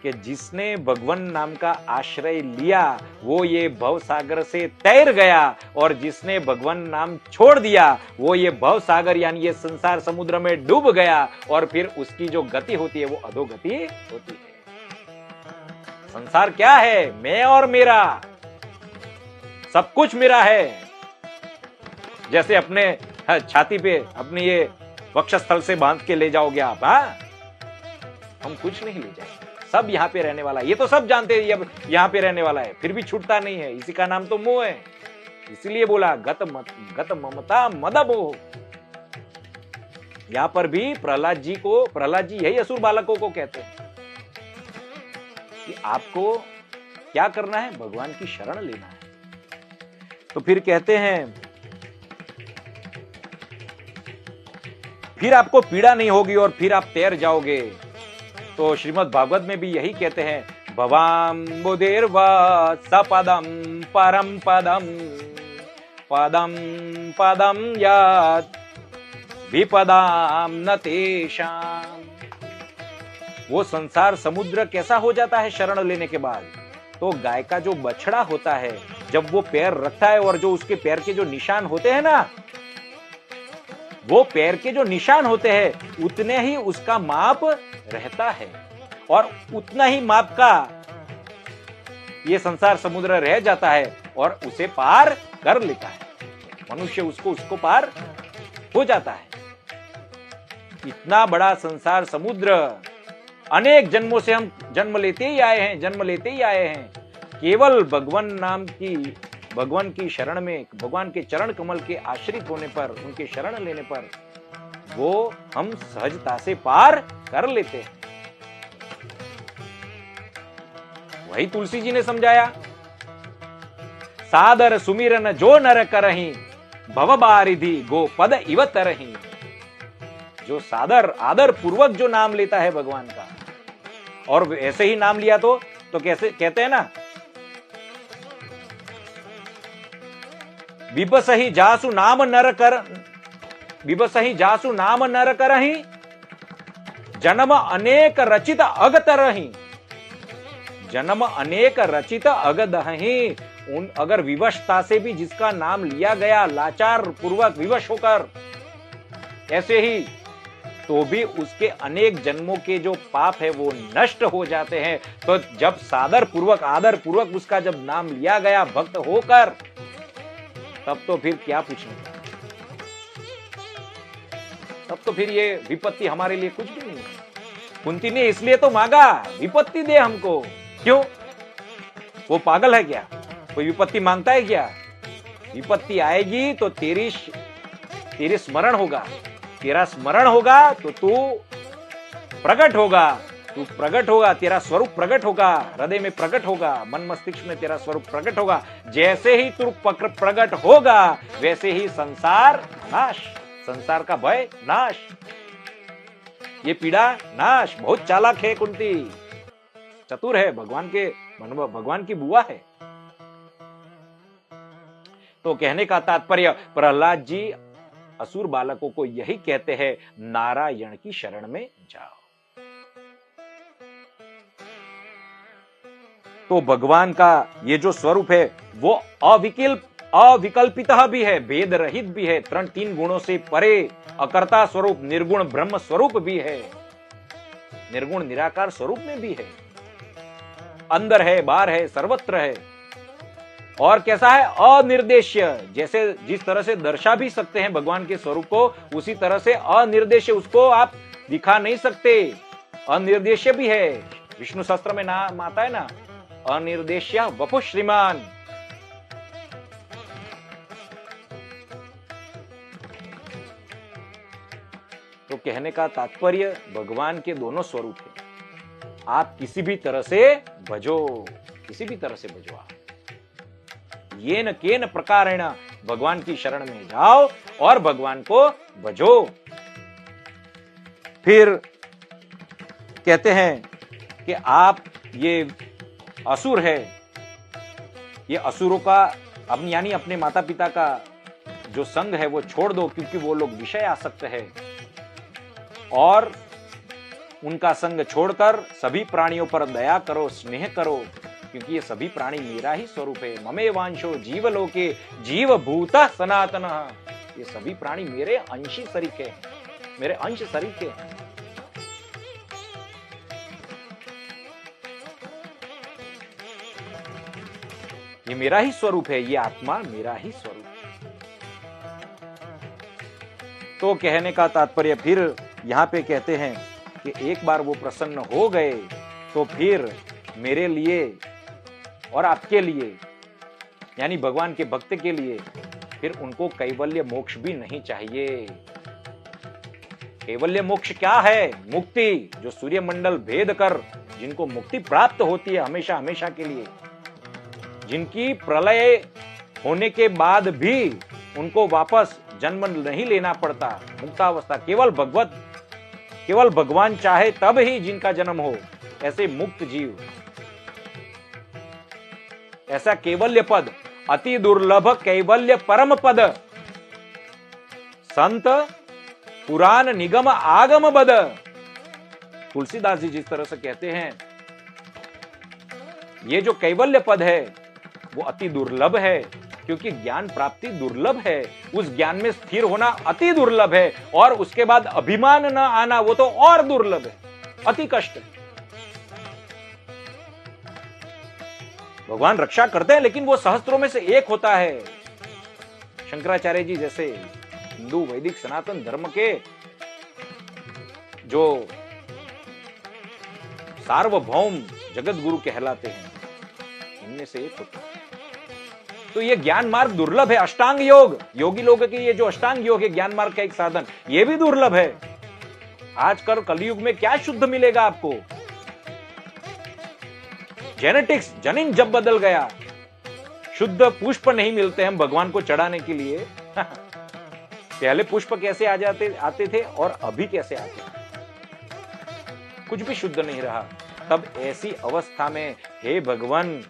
कि जिसने भगवान नाम का आश्रय लिया वो ये भव सागर से तैर गया, और जिसने भगवान नाम छोड़ दिया वो ये भव सागर यानी ये संसार समुद्र में डूब गया, और फिर उसकी जो गति होती है वो अधोगति होती है। संसार क्या है? मैं और मेरा, सब कुछ मेरा है। जैसे अपने छाती पे अपने ये वक्षस्थल से बांध के ले जाओगे आप, हम कुछ नहीं ले जाएंगे, सब यहां पे रहने वाला है। ये तो सब जानते हैं ये यहां पे रहने वाला है, फिर भी छूटता नहीं है। इसी का नाम तो मोह है। इसलिए बोला गत ममता मद मोह। यहां पर भी प्रहलाद जी यही असुर बालकों को कहते हैं कि आपको क्या करना है? भगवान की शरण लेना है। तो फिर कहते हैं फिर आपको पीड़ा नहीं होगी और फिर आप तैर जाओगे। तो श्रीमद् भागवत में भी यही कहते हैं, भवाम्बुधिर्वा सपदम परम पदम पदम पदम यात विपदाम न तेषाम। वो संसार समुद्र कैसा हो जाता है शरण लेने के बाद? तो गाय का जो बछड़ा होता है जब वो पैर रखता है और जो उसके पैर के जो निशान होते हैं ना, वो पैर के जो निशान होते हैं उतने ही उसका माप रहता है, और उतना ही माप का ये संसार समुद्र रह जाता है और उसे पार कर लेता है। मनुष्य उसको पार हो जाता है। इतना बड़ा संसार समुद्र, अनेक जन्मों से हम जन्म लेते ही आए हैं। केवल भगवान की शरण में, भगवान के चरण कमल के आश्रित होने पर, उनके शरण लेने पर वो हम सहजता से पार कर लेते हैं। वही तुलसी जी ने समझाया, सादर सुमिरन जो नर करही भव बारिधि गोपद इव तरही। जो सादर आदर पूर्वक जो नाम लेता है भगवान का, और ऐसे ही नाम लिया तो कैसे कहते हैं ना, विबसहि जासु नाम नर करहि जन्म अनेक रचित अगतरहि। जन्म अनेक रचित अगदहि। अगर विवशता से भी जिसका नाम लिया गया, लाचार पूर्वक विवश होकर, ऐसे ही तो भी उसके अनेक जन्मों के जो पाप है वो नष्ट हो जाते हैं। तो जब सादर पूर्वक आदर पूर्वक उसका जब नाम लिया गया भक्त होकर, तब तो फिर क्या पूछने का, तब तो फिर ये विपत्ति हमारे लिए कुछ भी नहीं है। कुंती ने इसलिए तो मांगा विपत्ति दे हमको। क्यों? वो पागल है क्या? कोई विपत्ति मांगता है क्या? विपत्ति आएगी तो तेरी स्मरण होगा, तेरा स्मरण होगा तो तू प्रकट होगा, तेरा स्वरूप प्रकट होगा, हृदय में प्रकट होगा, मन मस्तिष्क में तेरा स्वरूप प्रकट होगा। जैसे ही तू प्रकट होगा वैसे ही संसार नाश, संसार का भय नाश, ये पीड़ा नाश। बहुत चालाक है कुंती, चतुर है, भगवान की बुआ है। तो कहने का तात्पर्य, प्रहलाद जी असुर बालकों को यही कहते हैं, नारायण की शरण में जाओ। तो भगवान का ये जो स्वरूप है वो अविकल्पित भी है, भेद रहित भी है, तीन गुणों से परे अकर्ता स्वरूप, निर्गुण ब्रह्म स्वरूप भी है, निर्गुण निराकार स्वरूप में भी है, अंदर है, बाहर है, सर्वत्र है। और कैसा है? अनिर्देश्य। जैसे जिस तरह से दर्शा भी सकते हैं भगवान के स्वरूप को, उसी तरह से अनिर्देश्य, उसको आप दिखा नहीं सकते, अनिर्देश्य भी है। विष्णु शास्त्र में नाम आता है ना, अनिर्देश्य वपु श्रीमान। तो कहने का तात्पर्य भगवान के दोनों स्वरूप है। आप किसी भी तरह से भजो, किसी भी तरह से भजो आप। येन केन प्रकारेण भगवान की शरण में जाओ और भगवान को भजो। फिर कहते हैं कि आप ये असुर है, ये असुरों का यानी अपने माता पिता का जो संग है वो छोड़ दो, क्योंकि वो लोग विषय आसक्त है, और उनका संग छोड़कर सभी प्राणियों पर दया करो, स्नेह करो, क्योंकि ये सभी प्राणी मेरा ही स्वरूप है। ममेवांशो जीवलोके जीवभूतः सनातनः। ये सभी प्राणी मेरे अंशी सरीखे हैं, मेरे अंश सरीखे हैं। ये मेरा ही स्वरूप है, ये आत्मा मेरा ही स्वरूप है। तो कहने का तात्पर्य फिर यहां पे कहते हैं कि एक बार वो प्रसन्न हो गए तो फिर मेरे लिए और आपके लिए, यानी भगवान के भक्त के लिए, फिर उनको कैवल्य मोक्ष भी नहीं चाहिए। कैवल्य मोक्ष क्या है? मुक्ति, जो सूर्य मंडल भेद कर जिनको मुक्ति प्राप्त होती है हमेशा हमेशा के लिए, जिनकी प्रलय होने के बाद भी उनको वापस जन्म नहीं लेना पड़ता, मुक्तावस्था, केवल भगवान चाहे तब ही जिनका जन्म हो, ऐसे मुक्त जीव, ऐसा कैवल्य पद, अति दुर्लभ कैवल्य परम पद, संत पुराण निगम आगम बद। तुलसीदास जी जिस तरह से कहते हैं, ये जो कैवल्य पद है वो अति दुर्लभ है, क्योंकि ज्ञान प्राप्ति दुर्लभ है, उस ज्ञान में स्थिर होना अति दुर्लभ है, और उसके बाद अभिमान न आना वो तो और दुर्लभ है, अति कष्ट है। भगवान रक्षा करते हैं, लेकिन वो सहस्त्रों में से एक होता है। शंकराचार्य जी जैसे हिंदू वैदिक सनातन धर्म के जो सार्वभौम जगत गुरु कहलाते हैं, इनमें से एक होता है। तो ये ज्ञान मार्ग दुर्लभ है। अष्टांग योग, योगी लोगों के ये जो अष्टांग योग है, ज्ञान मार्ग का एक साधन, ये भी दुर्लभ है। आजकल कलयुग में क्या शुद्ध मिलेगा आपको? जेनेटिक्स, जनिन जब बदल गया, शुद्ध पुष्प नहीं मिलते हम भगवान को चढ़ाने के लिए। पहले पुष्प कैसे आते थे और अभी कैसे आते हैं, कुछ भी शुद्ध नहीं रहा। तब ऐसी अवस्था में हे भगवान,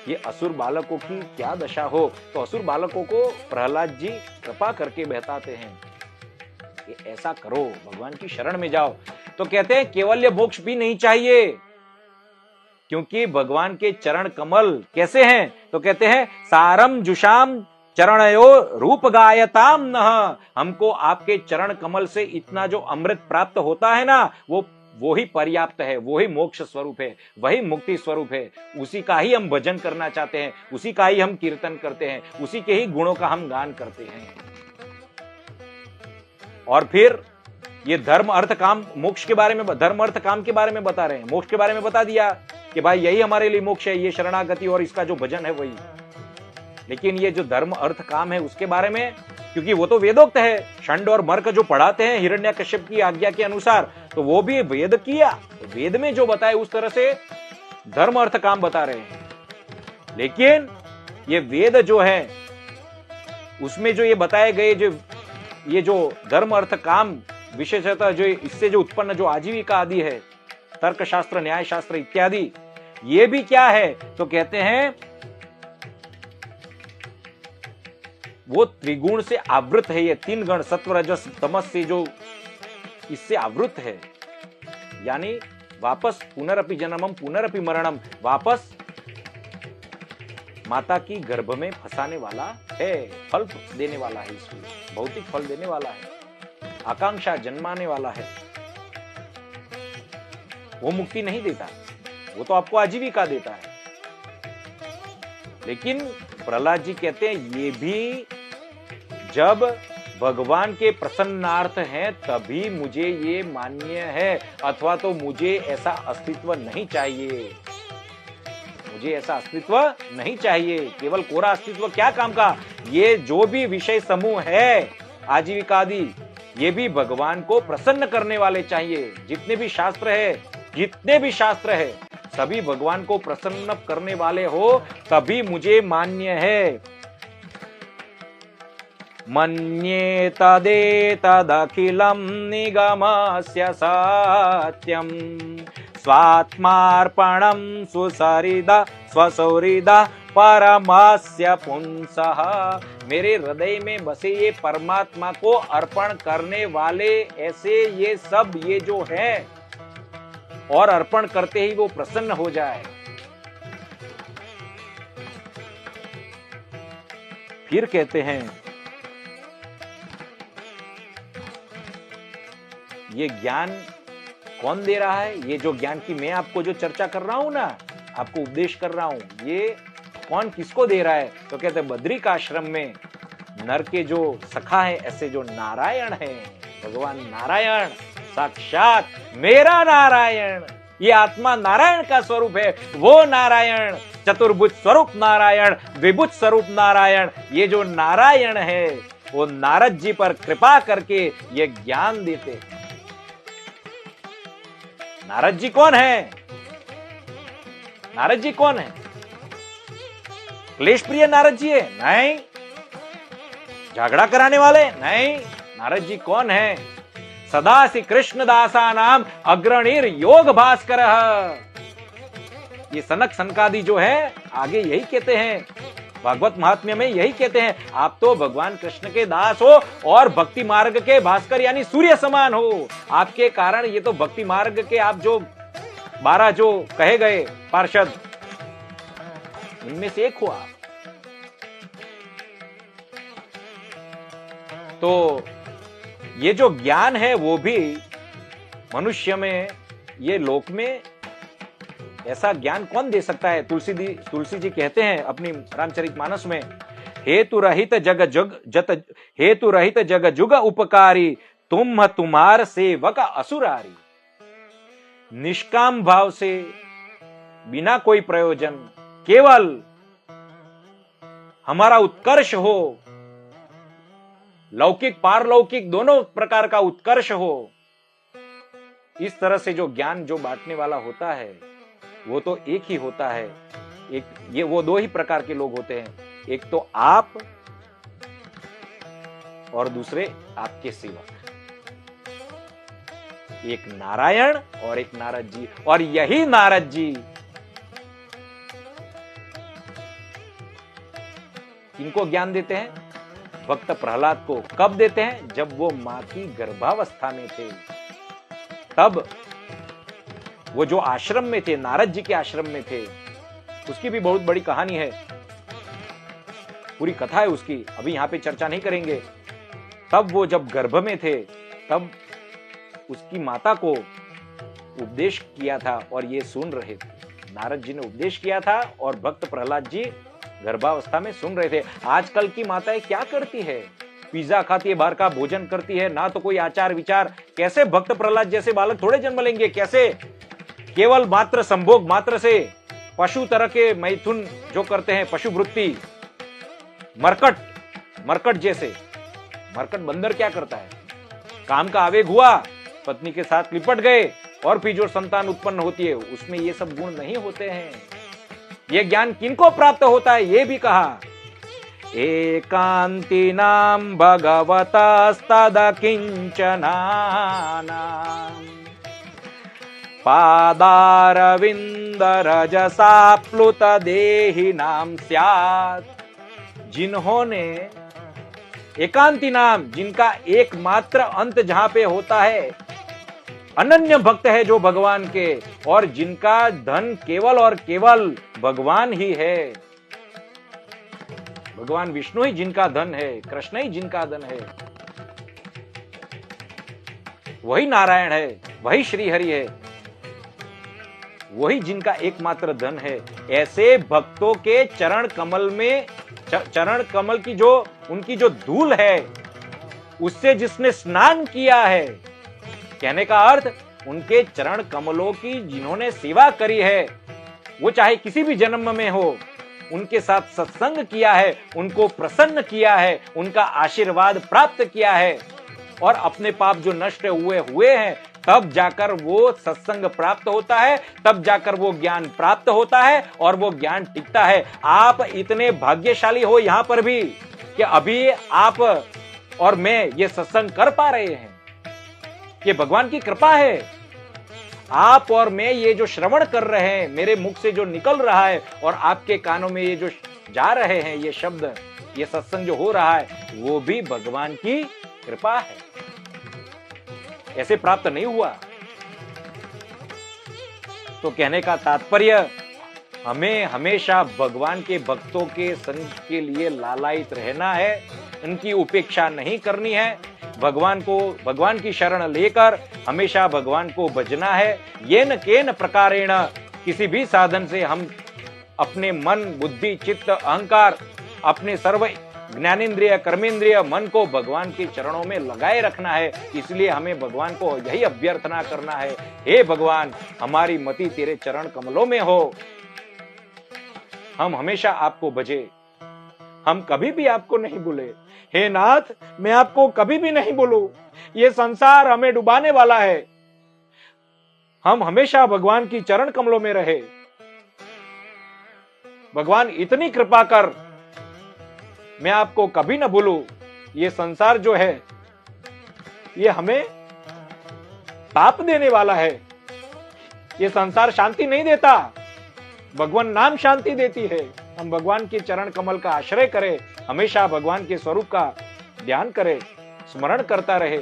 ये असुर बालकों की क्या दशा हो? तो असुर बालकों को प्रहलाद जी कृपा करके बताते हैं कि ऐसा करो, भगवान की शरण में जाओ। तो कहते हैं केवल्य मोक्ष भी नहीं चाहिए, क्योंकि भगवान के चरण कमल कैसे हैं? तो कहते हैं सारम जुषाम चरणयो रूप गायताम नः। हमको आपके चरण कमल से इतना जो अमृत प्राप्त होता है ना, वो ही पर्याप्त है, वो ही मोक्ष स्वरूप है, वही मुक्ति स्वरूप है। उसी का ही हम भजन करना चाहते हैं, उसी का ही हम कीर्तन करते हैं, उसी के ही गुणों का हम गान करते हैं। और फिर ये धर्म अर्थ काम मोक्ष के बारे में, धर्म अर्थ काम के बारे में बता रहे हैं। मोक्ष के बारे में बता दिया कि भाई यही हमारे लिए मोक्ष है, ये शरणागति और इसका जो भजन है वही। लेकिन ये जो धर्म अर्थ काम है उसके बारे में, क्योंकि वो तो वेदोक्त है, षंड और मर्क जो पढ़ाते हैं हिरण्यकश्यप की आज्ञा के अनुसार, तो वो भी वेद किया, वेद में जो बताए उस तरह से धर्म अर्थ काम बता रहे हैं। लेकिन ये वेद जो है उसमें जो ये बताए गए ये जो धर्म अर्थ काम विशेषतः जो इससे जो उत्पन्न जो आजीविका आदि है, तर्कशास्त्र, न्याय शास्त्र इत्यादि, ये भी क्या है? तो कहते हैं वो त्रिगुण से आवृत है। ये तीन गण सत्व रजस तमस से जो इससे आवृत है, यानी वापस पुनरपि जन्मम पुनरपि मरणम, वापस माता की गर्भ में फंसाने वाला है, फल देने वाला है, इसमें भौतिक फल देने वाला है, आकांक्षा जन्माने वाला है। वो मुक्ति नहीं देता, वो तो आपको आजीविका देता है। लेकिन प्रहलाद जी कहते हैं ये भी जब भगवान के प्रसन्नार्थ हैं तभी मुझे ये मान्य है, अथवा तो मुझे ऐसा अस्तित्व नहीं चाहिए, मुझे ऐसा अस्तित्व नहीं चाहिए। केवल कोरा अस्तित्व क्या काम का? ये जो भी विषय समूह है आजीविका आदि, ये भी भगवान को प्रसन्न करने वाले चाहिए। जितने भी शास्त्र है सभी भगवान को प्रसन्न करने वाले हो तभी मुझे मान्य है। मन्ये तदेतदखिलं निगमस्य सत्यम स्वात्मार्पणं स्वसौहृदा परमस्य पुंसः। मेरे हृदय में बसे ये परमात्मा को अर्पण करने वाले ऐसे ये जो है, और अर्पण करते ही वो प्रसन्न हो जाए। फिर कहते हैं ये ज्ञान कौन दे रहा है? ये जो ज्ञान की मैं आपको जो चर्चा कर रहा हूं ना, आपको उपदेश कर रहा हूं, ये कौन किसको दे रहा है? तो कहते हैं बद्रिक आश्रम में नर के जो सखा है, ऐसे जो नारायण है, भगवान नारायण साक्षात मेरा नारायण, ये आत्मा नारायण का स्वरूप है। वो नारायण चतुर्भुज स्वरूप नारायण, द्विभुज स्वरूप नारायण, ये जो नारायण है वो नारद जी पर कृपा करके ये ज्ञान देते हैं। नारद जी कौन है? नारद जी कौन है? क्लेश प्रिय नारद जी है? नहीं। झगड़ा कराने वाले? नहीं। नारद जी कौन है? सदा श्री कृष्ण दासा नाम अग्रणीर योग भास्कर। ये सनक सनकादि जो है आगे यही कहते हैं, भागवत महात्म्य में यही कहते हैं, आप तो भगवान कृष्ण के दास हो और भक्ति मार्ग के भास्कर यानी सूर्य समान हो। आपके कारण ये तो भक्ति मार्ग के आप जो 12 जो कहे गए पार्षद, इनमें से एक हुआ। तो ये जो ज्ञान है वो भी मनुष्य में, ये लोक में ऐसा ज्ञान कौन दे सकता है? तुलसी जी कहते हैं अपनी रामचरितमानस में, हेतु रहित जग जुग उपकारी, तुम तुम्हार सेवक असुरारी। निष्काम भाव से, बिना कोई प्रयोजन, केवल हमारा उत्कर्ष हो, लौकिक पारलौकिक दोनों प्रकार का उत्कर्ष हो, इस तरह से जो ज्ञान जो बांटने वाला होता है वो तो एक ही होता है। वो 2 ही प्रकार के लोग होते हैं, एक तो आप और दूसरे आपके सेवक, एक नारायण और एक नारद जी। और यही नारद जी किनको ज्ञान देते हैं? भक्त प्रहलाद को। कब देते हैं? जब वो मां की गर्भावस्था में थे, तब वो जो आश्रम में थे, नारद जी के आश्रम में थे, उसकी भी बहुत बड़ी कहानी है, पूरी कथा है उसकी, अभी यहां पे चर्चा नहीं करेंगे। तब वो जब गर्भ में थे, तब उसकी माता को उपदेश किया था और ये सुन रहे थे। नारद जी ने उपदेश किया था और भक्त प्रहलाद जी गर्भावस्था में सुन रहे थे। आजकल की माताएं क्या करती है? पिज्जा खाती है, बाहर का भोजन करती है, ना तो कोई आचार विचार। कैसे भक्त प्रहलाद जैसे बालक थोड़े जन्म लेंगे? कैसे केवल मात्र संभोग मात्र से पशु तरह के मैथुन जो करते हैं, पशु वृत्ति, मरकट जैसे। मरकट बंदर क्या करता है? काम का आवेग हुआ, पत्नी के साथ लिपट गए और फिर जो संतान उत्पन्न होती है उसमें ये सब गुण नहीं होते हैं। ये ज्ञान किनको प्राप्त होता है? ये भी कहा, एकांतिनां भगवतस्तद किंचनानां पादारविंद रजसा प्लुत देहिनां स्यात्। जिन्होंने एकांती नाम, जिनका एकमात्र अंत जहां पे होता है, अनन्य भक्त है जो भगवान के, और जिनका धन केवल और केवल भगवान ही है, भगवान विष्णु ही जिनका धन है, कृष्ण ही जिनका धन है, वही नारायण है, वही श्री हरि है, वही जिनका एकमात्र धन है। ऐसे भक्तों के चरण कमल में, चरण कमल की जो उनकी जो धूल है, उससे जिसने स्नान किया है, कहने का अर्थ उनके चरण कमलों की जिन्होंने सेवा करी है, वो चाहे किसी भी जन्म में हो, उनके साथ सत्संग किया है, उनको प्रसन्न किया है, उनका आशीर्वाद प्राप्त किया है, और अपने पाप जो नष्ट हुए हुए हैं, तब जाकर वो सत्संग प्राप्त होता है, तब जाकर वो ज्ञान प्राप्त होता है और वो ज्ञान टिकता है। आप इतने भाग्यशाली हो यहां पर भी कि अभी आप और मैं ये सत्संग कर पा रहे हैं, ये भगवान की कृपा है। आप और मैं ये जो श्रवण कर रहे हैं, मेरे मुख से जो निकल रहा है और आपके कानों में ये जो जा रहे हैं ये शब्द, ये सत्संग जो हो रहा है, वो भी भगवान की कृपा है, ऐसे प्राप्त नहीं हुआ। तो कहने का तात्पर्य, हमें हमेशा भगवान के भक्तों के संग के लिए लालायित रहना है, उनकी उपेक्षा नहीं करनी है, भगवान की शरण लेकर हमेशा भगवान को भजना है। येन केन प्रकारेण, किसी भी साधन से हम अपने मन, बुद्धि, चित्त, अहंकार, अपने सर्व ज्ञानेंद्रिय, कर्मेंद्रिय, मन को भगवान के चरणों में लगाए रखना है। इसलिए हमें भगवान को यही अभ्यर्थना करना है, हे भगवान, हमारी मति तेरे चरण कमलों में हो, हम हमेशा आपको भजे, हम कभी भी आपको नहीं भूले। हे नाथ, मैं आपको कभी भी नहीं भूलूं, ये संसार हमें डुबाने वाला है, हम हमेशा भगवान की चरण कमलों में रहे। भगवान इतनी कृपा कर, मैं आपको कभी न भूलूं। ये संसार जो है ये हमें पाप देने वाला है, ये संसार शांति नहीं देता, भगवान नाम शांति देती है। हम भगवान के चरण कमल का आश्रय करें, हमेशा भगवान के स्वरूप का ध्यान करें, स्मरण करता रहे।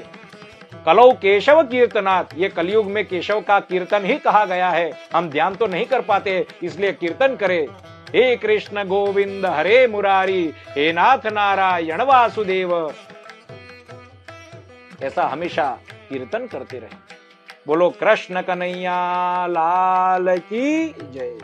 कलौ केशव कीर्तनात्, ये कलयुग में केशव का कीर्तन ही कहा गया है। हम ध्यान तो नहीं कर पाते, इसलिए कीर्तन करें। हे कृष्ण गोविंद हरे मुरारी, हे नाथ नारायण वासुदेव, ऐसा हमेशा कीर्तन करते रहे। बोलो कृष्ण कन्हैया लाल की जय।